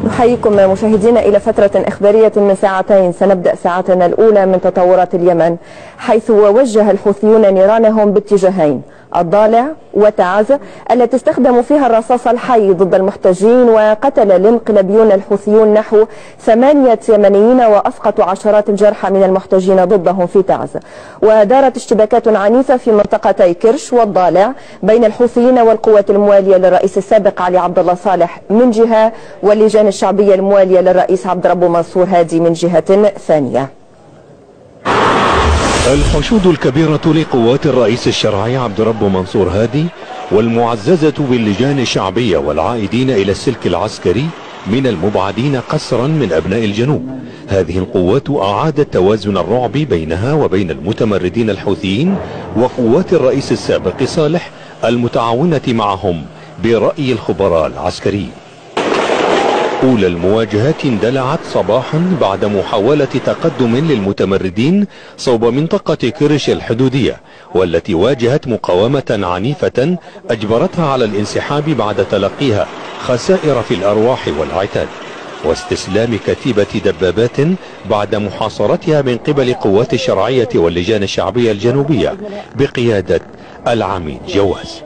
نحييكم مشاهدينا إلى فترة إخبارية من ساعتين. سنبدأ ساعتنا الأولى من تطورات اليمن، حيث وجه الحوثيون نيرانهم باتجاهين: الضالع وتعز، التي استخدموا فيها الرصاص الحي ضد المحتجين، وقتل الانقلابيون الحوثيون نحو 8 يمنيين وأسقطوا عشرات الجرحى من المحتجين ضدهم في تعز. ودارت اشتباكات عنيفة في منطقتي كرش والضالع بين الحوثيين والقوات الموالية للرئيس السابق علي عبد الله صالح من جهة، واللجان الشعبية الموالية للرئيس عبد ربه منصور هادي من جهة ثانية. الحشود الكبيرة لقوات الرئيس الشرعي عبد ربه منصور هادي والمعززة باللجان الشعبية والعائدين إلى السلك العسكري من المبعدين قسرا من أبناء الجنوب. هذه القوات أعادت توازن الرعب بينها وبين المتمردين الحوثيين وقوات الرئيس السابق صالح المتعاونة معهم برأي الخبراء العسكريين. أولى المواجهات اندلعت صباحا بعد محاولة تقدم للمتمردين صوب منطقة كرش الحدودية، والتي واجهت مقاومة عنيفة أجبرتها على الانسحاب بعد تلقيها خسائر في الأرواح والعتاد واستسلام كتيبة دبابات بعد محاصرتها من قبل قوات الشرعية واللجان الشعبية الجنوبية بقيادة العميد جواز.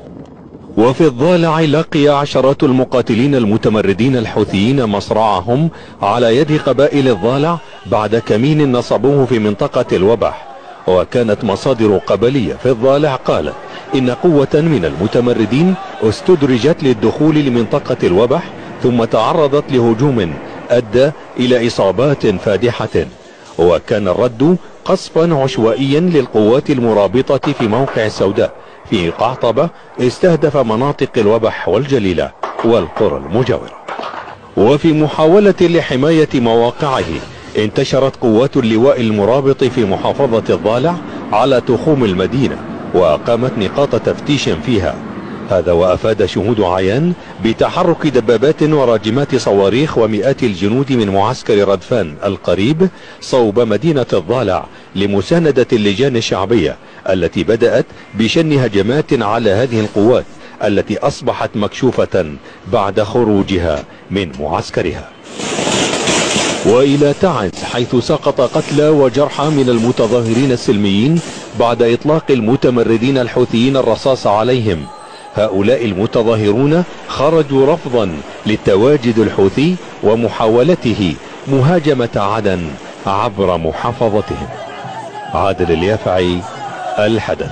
وفي الضالع لقي عشرات المقاتلين المتمردين الحوثيين مصرعهم على يد قبائل الضالع بعد كمين نصبوه في منطقة الوبح. وكانت مصادر قبلية في الضالع قالت إن قوة من المتمردين استدرجت للدخول لمنطقة الوبح ثم تعرضت لهجوم أدى إلى إصابات فادحة، وكان الرد قصفا عشوائيا للقوات المرابطة في موقع السوداء في قعطبة استهدف مناطق الوبح والجليلة والقرى المجاورة. وفي محاولة لحماية مواقعه انتشرت قوات اللواء المرابط في محافظة الضالع على تخوم المدينة وأقامت نقاط تفتيش فيها. هذا وأفاد شهود عيان بتحرك دبابات وراجمات صواريخ ومئات الجنود من معسكر ردفان القريب صوب مدينة الضالع لمساندة اللجان الشعبية التي بدأت بشن هجمات على هذه القوات التي أصبحت مكشوفة بعد خروجها من معسكرها. وإلى تعز، حيث سقط قتلى وجرحى من المتظاهرين السلميين بعد إطلاق المتمردين الحوثيين الرصاص عليهم. هؤلاء المتظاهرون خرجوا رفضا للتواجد الحوثي ومحاولته مهاجمة عدن عبر محافظتهم. عادل اليافعي، الحدث.